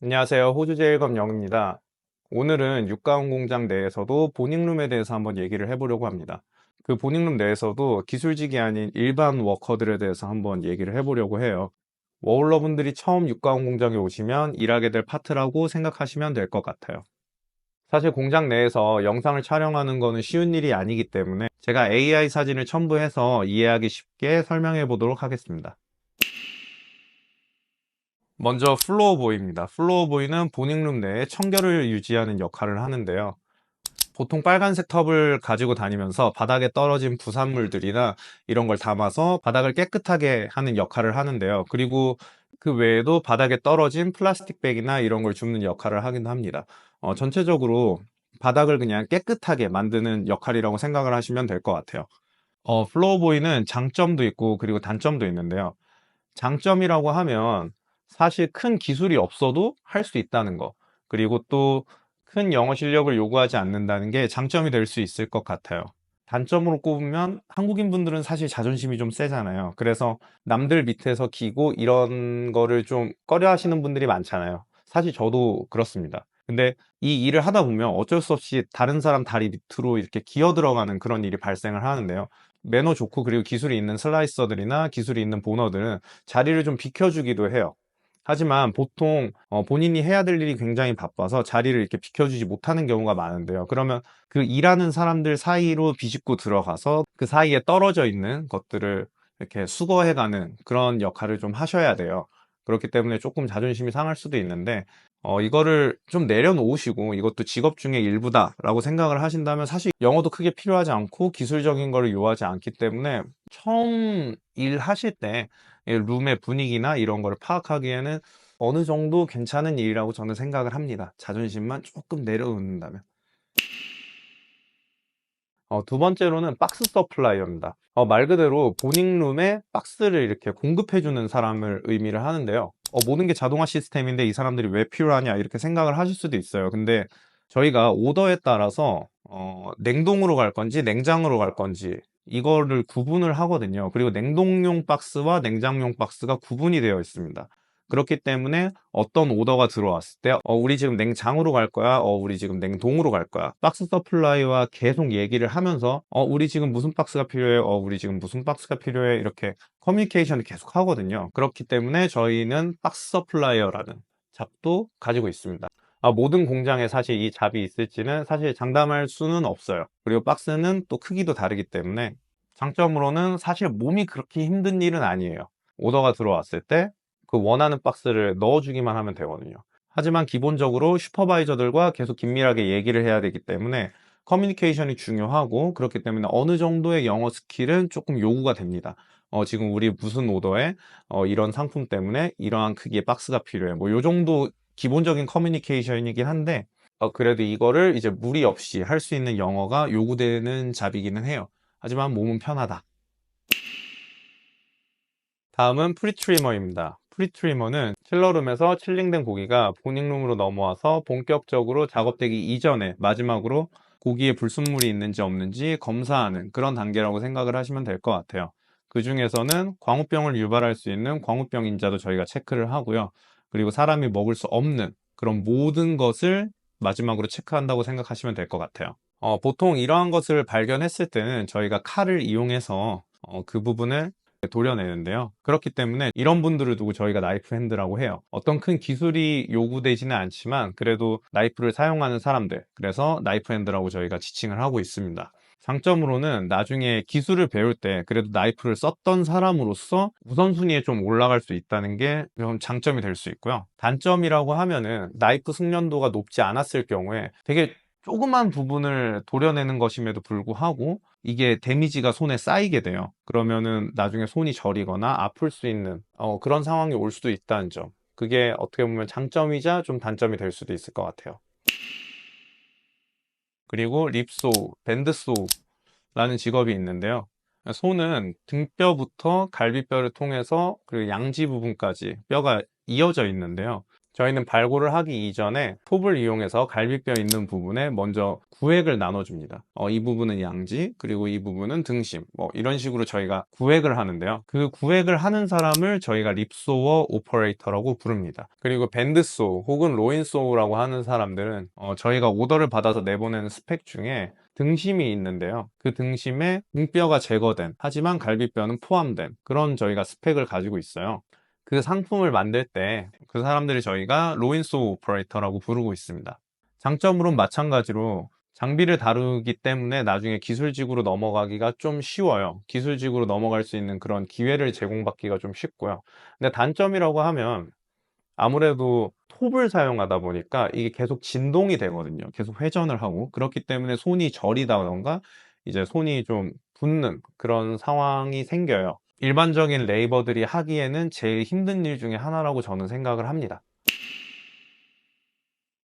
안녕하세요. 호주제일검 영입니다. 오늘은 육가공 공장 내에서도 보닝룸에 대해서 한번 얘기를 해보려고 합니다. 그 보닝룸 내에서도 기술직이 아닌 일반 워커들에 대해서 한번 얘기를 해보려고 해요. 워홀러분들이 처음 육가공 공장에 오시면 일하게 될 파트라고 생각하시면 될 것 같아요. 사실 공장 내에서 영상을 촬영하는 거는 쉬운 일이 아니기 때문에 제가 AI 사진을 첨부해서 이해하기 쉽게 설명해 보도록 하겠습니다. 먼저 플로어보이입니다. 플로어보이는 보닝룸 내에 청결을 유지하는 역할을 하는데요. 보통 빨간색 텁을 가지고 다니면서 바닥에 떨어진 부산물들이나 이런 걸 담아서 바닥을 깨끗하게 하는 역할을 하는데요. 그리고 그 외에도 바닥에 떨어진 플라스틱 백이나 이런 걸 줍는 역할을 하긴 합니다. 전체적으로 바닥을 그냥 깨끗하게 만드는 역할이라고 생각을 하시면 될 것 같아요. 플로어보이는 장점도 있고 그리고 단점도 있는데요. 장점이라고 하면 사실 큰 기술이 없어도 할 수 있다는 거. 그리고 또 큰 영어 실력을 요구하지 않는다는 게 장점이 될 수 있을 것 같아요. 단점으로 꼽으면 한국인 분들은 사실 자존심이 좀 세잖아요. 그래서 남들 밑에서 기고 이런 거를 좀 꺼려 하시는 분들이 많잖아요. 사실 저도 그렇습니다. 근데 이 일을 하다 보면 어쩔 수 없이 다른 사람 다리 밑으로 이렇게 기어 들어가는 그런 일이 발생을 하는데요. 매너 좋고 그리고 기술이 있는 슬라이서들이나 기술이 있는 보너들은 자리를 좀 비켜주기도 해요. 하지만 보통 본인이 해야 될 일이 굉장히 바빠서 자리를 이렇게 비켜주지 못하는 경우가 많은데요. 그러면 그 일하는 사람들 사이로 비집고 들어가서 그 사이에 떨어져 있는 것들을 이렇게 수거해가는 그런 역할을 좀 하셔야 돼요. 그렇기 때문에 조금 자존심이 상할 수도 있는데 이거를 좀 내려놓으시고 이것도 직업 중의 일부다라고 생각을 하신다면 사실 영어도 크게 필요하지 않고 기술적인 거를 요하지 않기 때문에 처음 일하실 때 이 룸의 분위기나 이런 거를 파악하기에는 어느 정도 괜찮은 일이라고 저는 생각을 합니다. 자존심만 조금 내려놓는다면. 두 번째로는 박스 서플라이어입니다. 말 그대로 보닝룸에 박스를 이렇게 공급해주는 사람을 의미를 하는데요. 모든 게 자동화 시스템인데 이 사람들이 왜 필요하냐 이렇게 생각을 하실 수도 있어요. 근데 저희가 오더에 따라서 냉동으로 갈 건지 냉장으로 갈 건지 이거를 구분을 하거든요. 그리고 냉동용 박스와 냉장용 박스가 구분이 되어 있습니다. 그렇기 때문에 어떤 오더가 들어왔을 때 우리 지금 냉장으로 갈 거야, 우리 지금 냉동으로 갈 거야, 박스 서플라이와 계속 얘기를 하면서 우리 지금 무슨 박스가 필요해, 우리 지금 무슨 박스가 필요해, 이렇게 커뮤니케이션을 계속 하거든요. 그렇기 때문에 저희는 박스 서플라이어라는 잡도 가지고 있습니다. 모든 공장에 사실 이 잡이 있을지는 사실 장담할 수는 없어요. 그리고 박스는 또 크기도 다르기 때문에 장점으로는 사실 몸이 그렇게 힘든 일은 아니에요. 오더가 들어왔을 때 그 원하는 박스를 넣어주기만 하면 되거든요. 하지만 기본적으로 슈퍼바이저들과 계속 긴밀하게 얘기를 해야 되기 때문에 커뮤니케이션이 중요하고, 그렇기 때문에 어느 정도의 영어 스킬은 조금 요구가 됩니다. 지금 우리 무슨 오더에 이런 상품 때문에 이러한 크기의 박스가 필요해. 뭐 요 정도 기본적인 커뮤니케이션이긴 한데 그래도 이거를 이제 무리 없이 할 수 있는 영어가 요구되는 잡이기는 해요. 하지만 몸은 편하다. 다음은 프리트리머입니다. 프리트리머는 칠러룸에서 칠링된 고기가 보닝룸으로 넘어와서 본격적으로 작업되기 이전에 마지막으로 고기에 불순물이 있는지 없는지 검사하는 그런 단계라고 생각을 하시면 될 것 같아요. 그 중에서는 광우병을 유발할 수 있는 광우병 인자도 저희가 체크를 하고요. 그리고 사람이 먹을 수 없는 그런 모든 것을 마지막으로 체크한다고 생각하시면 될 것 같아요. 보통 이러한 것을 발견했을 때는 저희가 칼을 이용해서 그 부분을 도려내는데요. 그렇기 때문에 이런 분들을 두고 저희가 나이프 핸드라고 해요. 어떤 큰 기술이 요구되지는 않지만 그래도 나이프를 사용하는 사람들, 그래서 나이프 핸드라고 저희가 지칭을 하고 있습니다. 장점으로는 나중에 기술을 배울 때 그래도 나이프를 썼던 사람으로서 우선순위에 좀 올라갈 수 있다는 게 좀 장점이 될 수 있고요. 단점이라고 하면은 나이프 숙련도가 높지 않았을 경우에 되게 조그만 부분을 도려내는 것임에도 불구하고 이게 데미지가 손에 쌓이게 돼요. 그러면은 나중에 손이 저리거나 아플 수 있는 그런 상황이 올 수도 있다는 점. 그게 어떻게 보면 장점이자 좀 단점이 될 수도 있을 것 같아요. 그리고 립소우, 밴드소우라는 직업이 있는데요. 소는 등뼈부터 갈비뼈를 통해서 그 양지 부분까지 뼈가 이어져 있는데요. 저희는 발골을 하기 이전에 톱을 이용해서 갈비뼈 있는 부분에 먼저 구획을 나눠줍니다. 이 부분은 양지, 그리고 이 부분은 등심, 뭐 이런 식으로 저희가 구획을 하는데요. 그 구획을 하는 사람을 저희가 립소어 오퍼레이터라고 부릅니다. 그리고 밴드소우 혹은 로인소우라고 하는 사람들은 저희가 오더를 받아서 내보내는 스펙 중에 등심이 있는데요. 그 등심에 등뼈가 제거된, 하지만 갈비뼈는 포함된 그런 저희가 스펙을 가지고 있어요. 그 상품을 만들 때 그 사람들이 저희가 로인소우 오퍼레이터라고 부르고 있습니다. 장점으로는 마찬가지로 장비를 다루기 때문에 나중에 기술직으로 넘어가기가 좀 쉬워요. 기술직으로 넘어갈 수 있는 그런 기회를 제공받기가 좀 쉽고요. 근데 단점이라고 하면 아무래도 톱을 사용하다 보니까 이게 계속 진동이 되거든요. 계속 회전을 하고. 그렇기 때문에 손이 저리다던가 이제 손이 좀 붓는 그런 상황이 생겨요. 일반적인 레이버들이 하기에는 제일 힘든 일 중에 하나라고 저는 생각을 합니다.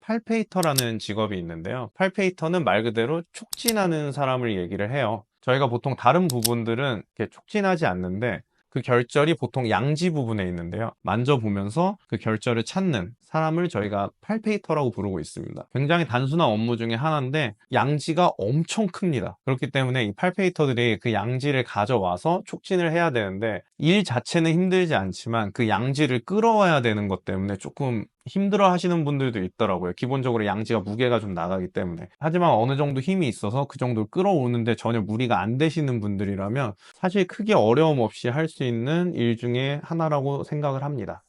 팔페이터라는 직업이 있는데요. 팔페이터는 말 그대로 촉진하는 사람을 얘기를 해요. 저희가 보통 다른 부분들은 이렇게 촉진하지 않는데 그 결절이 보통 양지 부분에 있는데요. 만져보면서 그 결절을 찾는 사람을 저희가 팔페이터라고 부르고 있습니다. 굉장히 단순한 업무 중에 하나인데 양지가 엄청 큽니다. 그렇기 때문에 이 팔페이터들이 그 양지를 가져와서 촉진을 해야 되는데 일 자체는 힘들지 않지만 그 양지를 끌어와야 되는 것 때문에 조금 힘들어 하시는 분들도 있더라고요. 기본적으로 양지가 무게가 좀 나가기 때문에. 하지만 어느 정도 힘이 있어서 그 정도를 끌어오는데 전혀 무리가 안 되시는 분들이라면 사실 크게 어려움 없이 할 수 있는 일 중에 하나라고 생각을 합니다.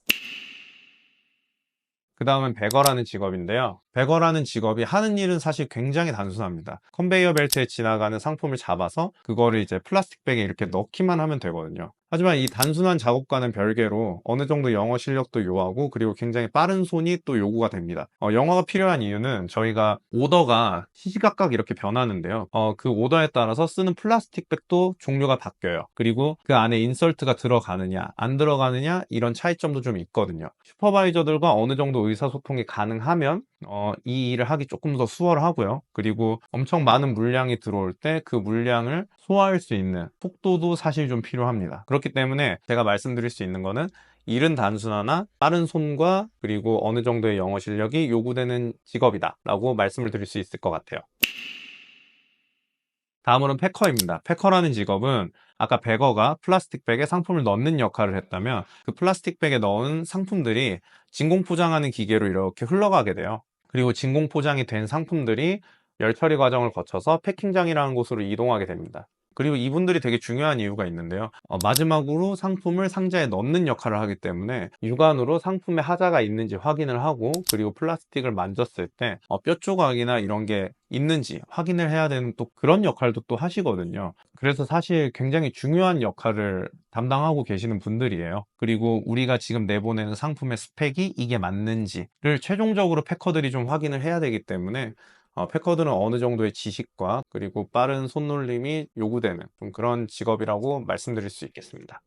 그 다음은 배거라는 직업인데요. 배거라는 직업이 하는 일은 사실 굉장히 단순합니다. 컨베이어 벨트에 지나가는 상품을 잡아서 그거를 이제 플라스틱 백에 이렇게 넣기만 하면 되거든요. 하지만 이 단순한 작업과는 별개로 어느 정도 영어 실력도 요하고 그리고 굉장히 빠른 손이 또 요구가 됩니다. 영어가 필요한 이유는 저희가 오더가 시시각각 이렇게 변하는데요. 그 오더에 따라서 쓰는 플라스틱 백도 종류가 바뀌어요. 그리고 그 안에 인설트가 들어가느냐 안 들어가느냐 이런 차이점도 좀 있거든요. 슈퍼바이저들과 어느 정도 의사소통이 가능하면 이 일을 하기 조금 더 수월하고요. 그리고 엄청 많은 물량이 들어올 때 그 물량을 소화할 수 있는 속도도 사실 좀 필요합니다. 그렇기 때문에 제가 말씀드릴 수 있는 거는 일은 단순하나 빠른 손과 그리고 어느 정도의 영어 실력이 요구되는 직업이다 라고 말씀을 드릴 수 있을 것 같아요. 다음으로는 패커입니다. 패커라는 직업은 아까 배거가 플라스틱 백에 상품을 넣는 역할을 했다면 그 플라스틱 백에 넣은 상품들이 진공 포장하는 기계로 이렇게 흘러가게 돼요. 그리고 진공 포장이 된 상품들이 열 처리 과정을 거쳐서 패킹장이라는 곳으로 이동하게 됩니다. 그리고 이분들이 되게 중요한 이유가 있는데요. 마지막으로 상품을 상자에 넣는 역할을 하기 때문에 육안으로 상품에 하자가 있는지 확인을 하고 그리고 플라스틱을 만졌을 때 뼈 조각이나 이런 게 있는지 확인을 해야 되는 또 그런 역할도 또 하시거든요. 그래서 사실 굉장히 중요한 역할을 담당하고 계시는 분들이에요. 그리고 우리가 지금 내보내는 상품의 스펙이 이게 맞는지를 최종적으로 패커들이 좀 확인을 해야 되기 때문에 패커들은 어느 정도의 지식과 그리고 빠른 손놀림이 요구되는 좀 그런 직업이라고 말씀드릴 수 있겠습니다.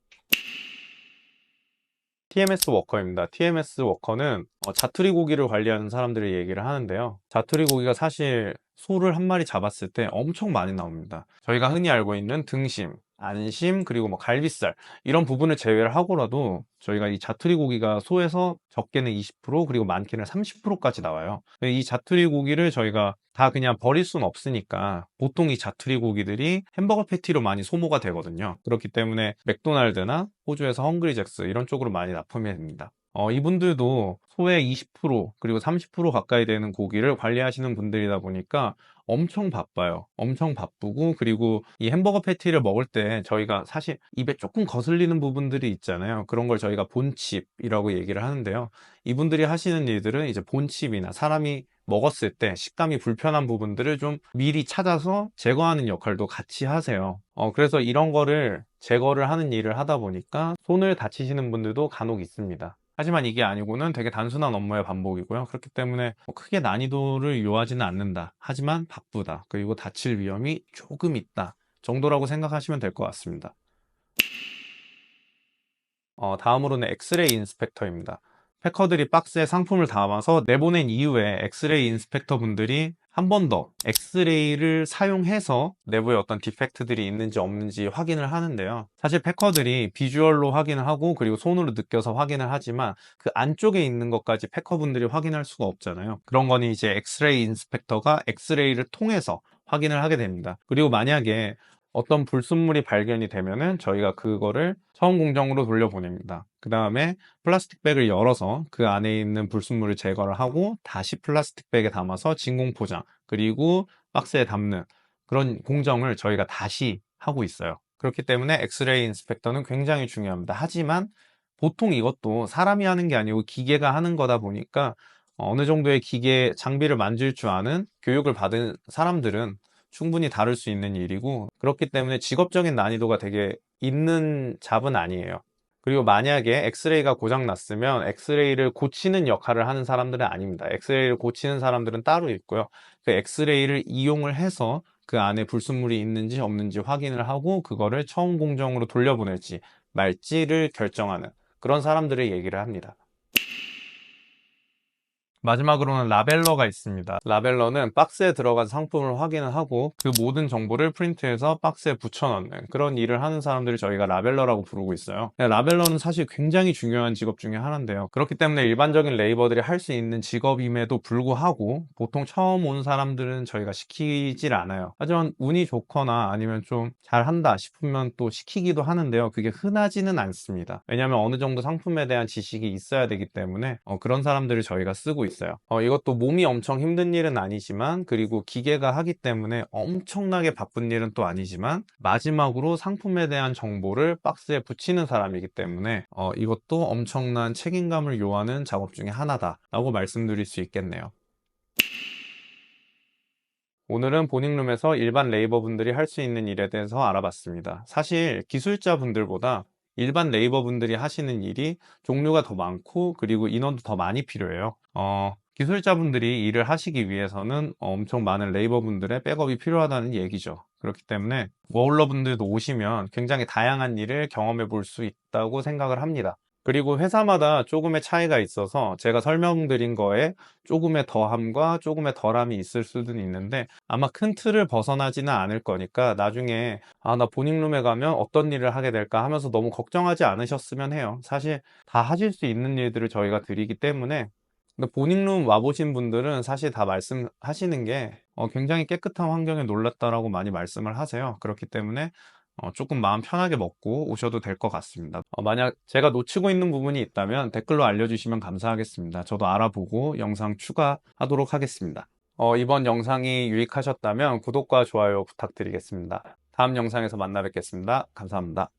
TMS 워커입니다. TMS 워커는 자투리 고기를 관리하는 사람들의 얘기를 하는데요. 자투리 고기가 사실 소를 한 마리 잡았을 때 엄청 많이 나옵니다. 저희가 흔히 알고 있는 등심, 안심, 그리고 뭐 갈비살 이런 부분을 제외를 하고라도 저희가 이 자투리 고기가 소에서 적게는 20% 그리고 많게는 30%까지 나와요. 이 자투리 고기를 저희가 다 그냥 버릴 수는 없으니까 보통 이 자투리 고기들이 햄버거 패티로 많이 소모가 되거든요. 그렇기 때문에 맥도날드나 호주에서 헝그리잭스 이런 쪽으로 많이 납품이 됩니다. 이분들도 소의 20% 그리고 30% 가까이 되는 고기를 관리하시는 분들이다 보니까 엄청 바빠요. 엄청 바쁘고 그리고 이 햄버거 패티를 먹을 때 저희가 사실 입에 조금 거슬리는 부분들이 있잖아요. 그런 걸 저희가 본칩이라고 얘기를 하는데요. 이분들이 하시는 일들은 이제 본칩이나 사람이 먹었을 때 식감이 불편한 부분들을 좀 미리 찾아서 제거하는 역할도 같이 하세요. 그래서 이런 거를 제거를 하는 일을 하다 보니까 손을 다치시는 분들도 간혹 있습니다. 하지만 이게 아니고는 되게 단순한 업무의 반복이고요. 그렇기 때문에 크게 난이도를 요하지는 않는다. 하지만 바쁘다. 그리고 다칠 위험이 조금 있다. 정도라고 생각하시면 될 것 같습니다. 다음으로는 엑스레이 인스펙터입니다. 패커들이 박스에 상품을 담아서 내보낸 이후에 엑스레이 인스펙터 분들이 한 번 더 엑스레이를 사용해서 내부에 어떤 디펙트들이 있는지 없는지 확인을 하는데요. 사실 패커들이 비주얼로 확인을 하고 그리고 손으로 느껴서 확인을 하지만 그 안쪽에 있는 것까지 패커분들이 확인할 수가 없잖아요. 그런 거는 이제 엑스레이 인스펙터가 엑스레이를 통해서 확인을 하게 됩니다. 그리고 만약에 어떤 불순물이 발견이 되면은 저희가 그거를 처음 공정으로 돌려보냅니다. 그 다음에 플라스틱 백을 열어서 그 안에 있는 불순물을 제거를 하고 다시 플라스틱 백에 담아서 진공 포장 그리고 박스에 담는 그런 공정을 저희가 다시 하고 있어요. 그렇기 때문에 엑스레이 인스펙터는 굉장히 중요합니다. 하지만 보통 이것도 사람이 하는 게 아니고 기계가 하는 거다 보니까 어느 정도의 기계 장비를 만질 줄 아는 교육을 받은 사람들은 충분히 다룰 수 있는 일이고, 그렇기 때문에 직업적인 난이도가 되게 있는 잡은 아니에요. 그리고 만약에 엑스레이가 고장 났으면 엑스레이를 고치는 역할을 하는 사람들은 아닙니다. 엑스레이를 고치는 사람들은 따로 있고요. 그 엑스레이를 이용을 해서 그 안에 불순물이 있는지 없는지 확인을 하고 그거를 처음 공정으로 돌려보낼지 말지를 결정하는 그런 사람들의 얘기를 합니다. 마지막으로는 라벨러가 있습니다. 라벨러는 박스에 들어간 상품을 확인을 하고 그 모든 정보를 프린트해서 박스에 붙여넣는 그런 일을 하는 사람들을 저희가 라벨러라고 부르고 있어요. 라벨러는 사실 굉장히 중요한 직업 중에 하나인데요. 그렇기 때문에 일반적인 레이버들이 할 수 있는 직업임에도 불구하고 보통 처음 온 사람들은 저희가 시키질 않아요. 하지만 운이 좋거나 아니면 좀 잘한다 싶으면 또 시키기도 하는데요. 그게 흔하지는 않습니다. 왜냐하면 어느 정도 상품에 대한 지식이 있어야 되기 때문에 그런 사람들을 저희가 쓰고 있어요. 이것도 몸이 엄청 힘든 일은 아니지만 그리고 기계가 하기 때문에 엄청나게 바쁜 일은 또 아니지만 마지막으로 상품에 대한 정보를 박스에 붙이는 사람이기 때문에 이것도 엄청난 책임감을 요하는 작업 중에 하나다라고 말씀드릴 수 있겠네요. 오늘은 보닝룸에서 일반 레이버분들이 할 수 있는 일에 대해서 알아봤습니다. 사실 기술자분들보다 일반 레이버분들이 하시는 일이 종류가 더 많고 그리고 인원도 더 많이 필요해요. 기술자분들이 일을 하시기 위해서는 엄청 많은 레이버분들의 백업이 필요하다는 얘기죠. 그렇기 때문에 워홀러분들도 오시면 굉장히 다양한 일을 경험해 볼 수 있다고 생각을 합니다. 그리고 회사마다 조금의 차이가 있어서 제가 설명드린 거에 조금의 더함과 조금의 덜함이 있을 수는 있는데 아마 큰 틀을 벗어나지는 않을 거니까 나중에 나 보닝룸에 가면 어떤 일을 하게 될까 하면서 너무 걱정하지 않으셨으면 해요. 사실 다 하실 수 있는 일들을 저희가 드리기 때문에. 근데 보닝룸 와보신 분들은 사실 다 말씀하시는 게 굉장히 깨끗한 환경에 놀랐다라고 많이 말씀을 하세요. 그렇기 때문에 조금 마음 편하게 먹고 오셔도 될 것 같습니다. 만약 제가 놓치고 있는 부분이 있다면 댓글로 알려주시면 감사하겠습니다. 저도 알아보고 영상 추가하도록 하겠습니다. 이번 영상이 유익하셨다면 구독과 좋아요 부탁드리겠습니다. 다음 영상에서 만나 뵙겠습니다. 감사합니다.